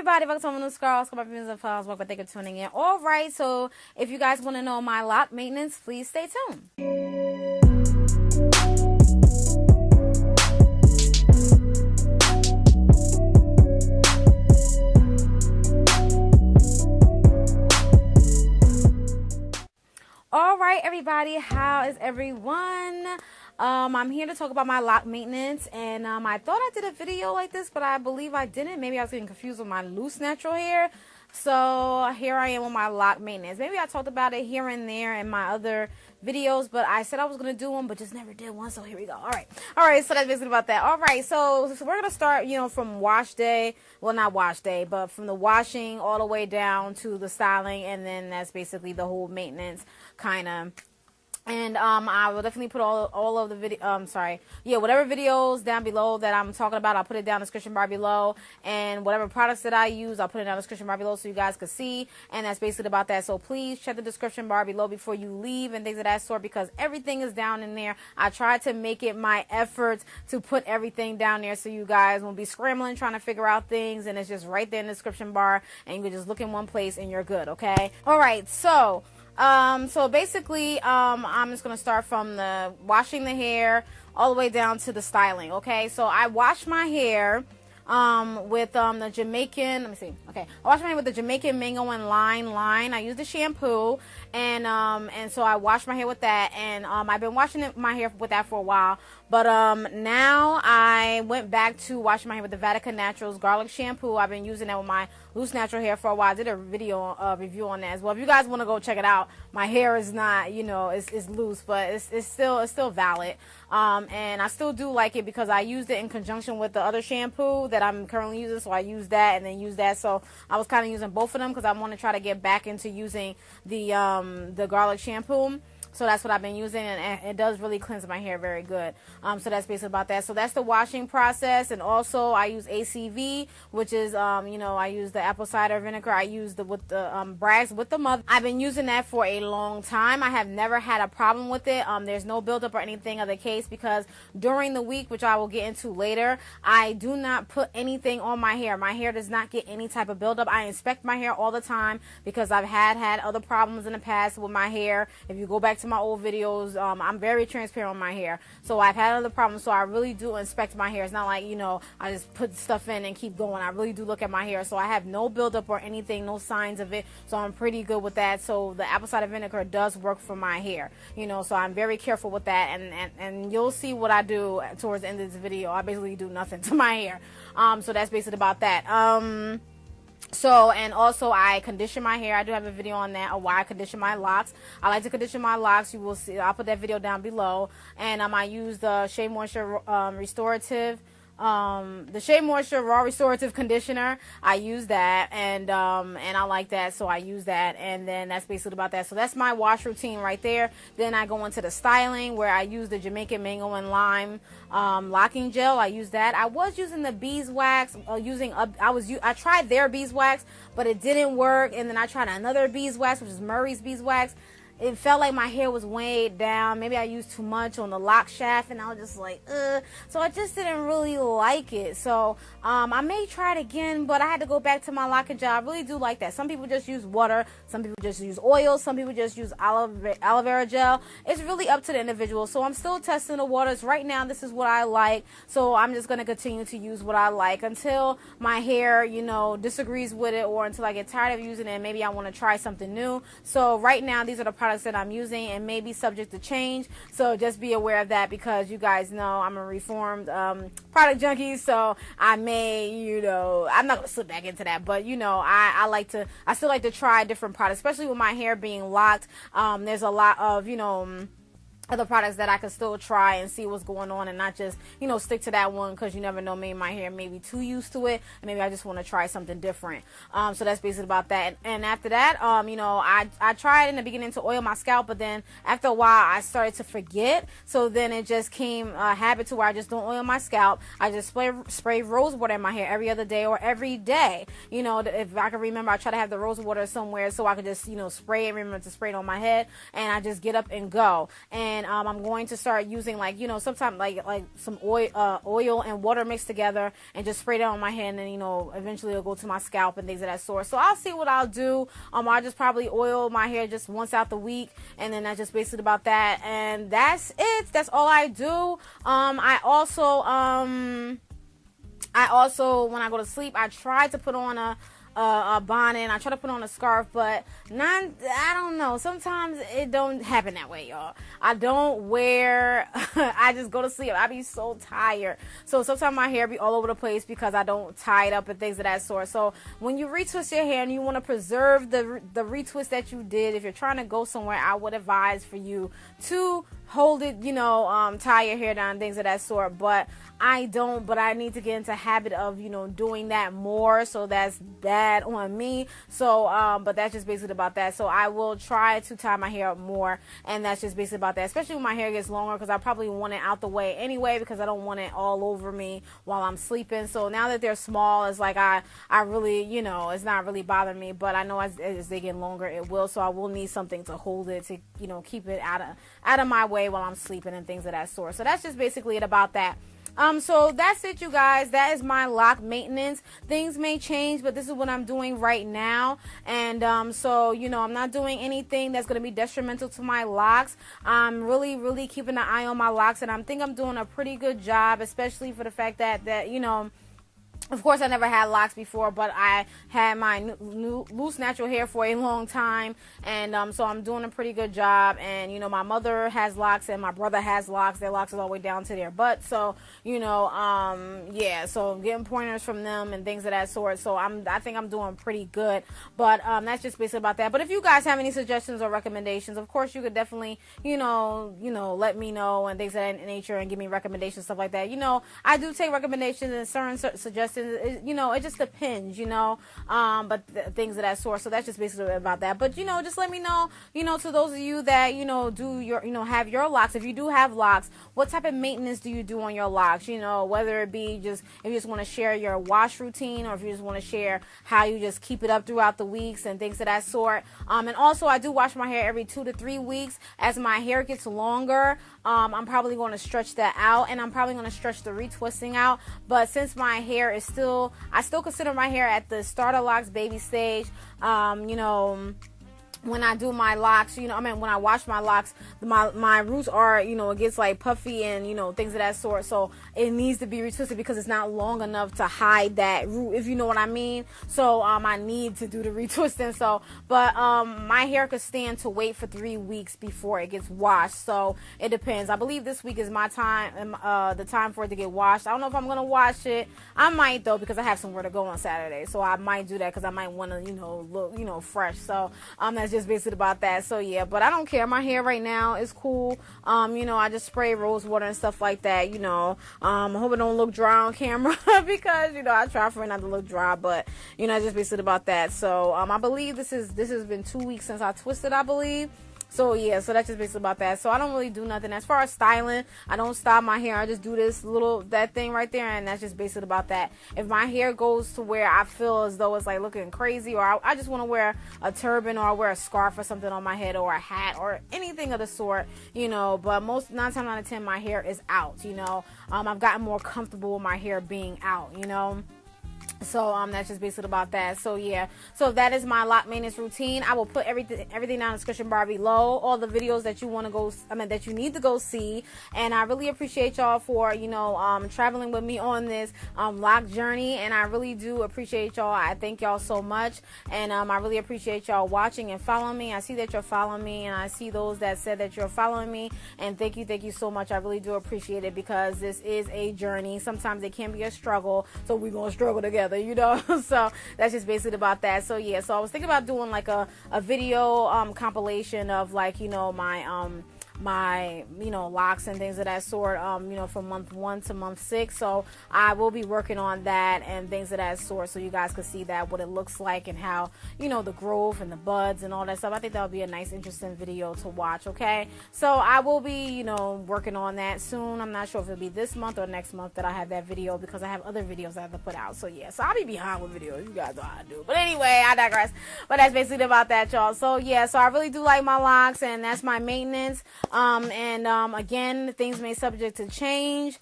everybody, welcome to my new scars. Come up and pals. Welcome, thank you for tuning in. All right, so if you guys want to know my lock maintenance, please stay tuned. All right, everybody, how is everyone? I'm here to talk about my lock maintenance, and I thought I did a video like this, but I believe I didn't. Maybe I was getting confused with my loose natural hair. So here I am with my lock maintenance. Maybe I talked about it here and there in my other videos, but I said I was going to do one, but just never did one. So here we go. All right, so that's basically about that. All right, so we're going to start, from wash day. Well, not wash day, but from the washing all the way down to the styling, and then that's basically the whole maintenance kind of. And I will definitely put all of the whatever videos down below that I'm talking about, I'll put it down in the description bar below, and whatever products that I use, I'll put it down in the description bar below so you guys can see. And that's basically about that. So please check the description bar below before you leave and things of that sort, because everything is down in there. I try to make it my effort to put everything down there so you guys won't be scrambling trying to figure out things, and it's just right there in the description bar, and you can just look in one place and you're good. Okay. All right. So basically, I'm just going to start from the washing the hair all the way down to the styling. Okay. So I wash my hair, with, the Jamaican, let me see. Okay. I wash my hair with the Jamaican mango and lime line. I use the shampoo, and so I wash my hair with that, and, I've been washing my hair with that for a while, but, now I went back to washing my hair with the Vatika Naturals garlic shampoo. I've been using that with my loose natural hair for a while. I did a video, review on that as well. If you guys want to go check it out, my hair is not, it's loose, but it's still valid. And I still do like it because I used it in conjunction with the other shampoo that I'm currently using. So I use that and then use that. So I was kind of using both of them because I want to try to get back into using the garlic shampoo. So that's what I've been using, and it does really cleanse my hair very good. So that's basically about that. So that's the washing process, and also I use ACV, which is, I use the apple cider vinegar. I use with the Bragg with the mother. I've been using that for a long time. I have never had a problem with it. There's no buildup or anything of the case, because during the week, which I will get into later, I do not put anything on my hair. My hair does not get any type of buildup. I inspect my hair all the time because I've had other problems in the past with my hair. If you go back to my old videos, I'm very transparent on my hair, so I've had other problems, so I really do inspect my hair. It's not like I just put stuff in and keep going. I really do look at my hair, so I have no buildup or anything, no signs of it, so I'm pretty good with that. So the apple cider vinegar does work for my hair, so I'm very careful with that, and you'll see what I do towards the end of this video. I basically do nothing to my hair. So that's basically about that. So, and also I condition my hair. I do have a video on that, of why I condition my locks. I like to condition my locks. You will see, I'll put that video down below. And I use the Shea Moisture Restorative, the Shea Moisture Raw Restorative Conditioner. I use that, and I like that, so I use that, and then that's basically about that. So that's my wash routine right there. Then I go into the styling, where I use the Jamaican mango and lime locking gel. I use that. I was using the beeswax, I tried their beeswax, but it didn't work, and then I tried another beeswax, which is Murray's beeswax. It felt like my hair was weighed down. Maybe I used too much on the lock shaft, and I was just like, ugh. So I just didn't really like it. So I may try it again, but I had to go back to my locking gel. I really do like that. Some people just use water. Some people just use oil. Some people just use aloe vera gel. It's really up to the individual. So I'm still testing the waters. Right now, this is what I like. So I'm just going to continue to use what I like until my hair, disagrees with it, or until I get tired of using it and maybe I want to try something new. So right now, these are the products that I'm using, and may be subject to change, so just be aware of that, because you guys know I'm a reformed product junkie, so I may, I'm not gonna slip back into that, but I still like to try different products, especially with my hair being locked. There's a lot of other products that I can still try and see what's going on, and not just stick to that one, because you never know, maybe my hair may be too used to it, and maybe I just want to try something different. So that's basically about that. And after that, I tried in the beginning to oil my scalp, but then after a while I started to forget, so then it just came a habit to where I just don't oil my scalp. I just spray rose water in my hair every other day or every day. If I can remember, I try to have the rose water somewhere so I could just spray it, remember to spray it on my head, and I just get up and go. And and I'm going to start using, like, you know, sometimes like some oil and water mixed together, and just spray that on my head, and then, you know, eventually it'll go to my scalp and things of that sort. So I'll see what I'll do. I'll just probably oil my hair just once out the week, and then that's just basically about that, and that's it. That's all I do. I also, when I go to sleep, I try to put on a bonnet, and I try to put on a scarf, but I don't know, sometimes it don't happen that way, y'all. I don't wear I just go to sleep. I be so tired, so sometimes my hair be all over the place because I don't tie it up and things of that sort. So when you retwist your hair and you want to preserve the retwist that you did, if you're trying to go somewhere, I would advise for you to hold it, you know, tie your hair down, things of that sort. But I don't, but I need to get into habit of, you know, doing that more, so that's bad on me. So but that's just basically about that. So I will try to tie my hair up more, and that's just basically about that, especially when my hair gets longer, because I probably want it out the way anyway, because I don't want it all over me while I'm sleeping. So now that they're small, it's like I really, you know, it's not really bothering me, but I know as they get longer it will. So I will need something to hold it, to, you know, keep it out of my way while I'm sleeping and things of that sort. So that's just basically it about that. So that's it, you guys. That is my lock maintenance. Things may change, but this is what I'm doing right now. And so, you know, I'm not doing anything that's going to be detrimental to my locks. I'm really keeping an eye on my locks, and I think I'm doing a pretty good job, especially for the fact that you know, of course, I never had locks before, but I had my loose natural hair for a long time, and so I'm doing a pretty good job. And, you know, my mother has locks and my brother has locks. Their locks are all the way down to their butt. So, you know, yeah, so I'm getting pointers from them and things of that sort. So I think I'm doing pretty good. But that's just basically about that. But if you guys have any suggestions or recommendations, of course, you could definitely, you know, let me know and things of that nature, and give me recommendations, stuff like that. You know, I do take recommendations and certain suggestions. You know, it just depends, you know, but things of that sort. So that's just basically about that. But, you know, just let me know, you know, to those of you that, you know, do your, you know, have your locks, if you do have locks, what type of maintenance do you do on your locks? You know, whether it be just, if you just want to share your wash routine, or if you just want to share how you just keep it up throughout the weeks and things of that sort. And also, I do wash my hair every 2 to 3 weeks. As my hair gets longer, I'm probably going to stretch that out, and I'm probably going to stretch the retwisting out. But since my hair is I still consider my hair at the starter locks baby stage. You know, when I do my locks, you know, I mean, when I wash my locks, my roots are, you know, it gets like puffy and, you know, things of that sort. So it needs to be retwisted because it's not long enough to hide that root, if you know what I mean. So I need to do the retwisting. So, but my hair could stand to wait for 3 weeks before it gets washed. So it depends. I believe this week is my time, the time for it to get washed. I don't know if I'm gonna wash it. I might though, because I have somewhere to go on Saturday. So I might do that because I might want to, you know, look, you know, fresh. So that's just basically about that. So yeah, but I don't care. My hair right now is cool. You know, I just spray Rosewater and stuff like that. You know, I hope it don't look dry on camera because, you know, I try for it not to look dry, but, you know, just basically about that. So I believe this has been 2 weeks since I twisted, I believe. So yeah, so that's just basically about that. So I don't really do nothing as far as styling. I don't style my hair. I just do that thing right there, and that's just basically about that. If my hair goes to where I feel as though it's like looking crazy, or I just want to wear a turban, or I wear a scarf or something on my head, or a hat, or anything of the sort, you know. But 9 times out of 10, my hair is out. You know, I've gotten more comfortable with my hair being out. You know. So that's just basically about that. So yeah, so that is my lock maintenance routine. I will put everything down in the description bar below, all the videos that you want to go, that you need to go see. And I really appreciate y'all for, you know, traveling with me on this lock journey, and I really do appreciate y'all. I thank y'all so much, and I really appreciate y'all watching and following me. I see that you're following me, and I see those that said that you're following me, and thank you so much. I really do appreciate it, because this is a journey. Sometimes it can be a struggle, so we're gonna struggle together, you know. So that's just basically about that. So yeah, so I was thinking about doing like a video compilation of, like, you know, my you know, locks and things of that sort, you know, from month 1 to month 6. So I will be working on that and things of that sort, so you guys can see that, what it looks like, and how, you know, the growth and the buds and all that stuff. I think that would be a nice, interesting video to watch. Okay, so I will be, you know, working on that soon. I'm not sure if it'll be this month or next month that I have that video, because I have other videos I have to put out. So yeah, so I'll be behind with videos. You guys know how I do. But anyway, I digress. But that's basically about that, y'all. So yeah, so I really do like my locks, and that's my maintenance. Again, things may subject to change.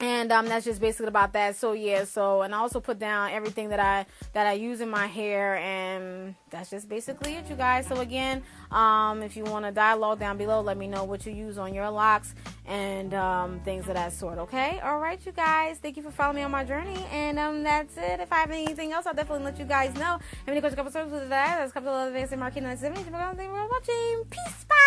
And that's just basically about that. So yeah, and I also put down everything that I use in my hair, and that's just basically it, you guys. So again, if you want to dialogue down below, let me know what you use on your locks and things of that sort. Okay, all right, you guys. Thank you for following me on my journey, and that's it. If I have anything else, I'll definitely let you guys know. Have any questions, comments, with that? That's a couple of other things in marketing. Thank you for watching. Peace. Bye.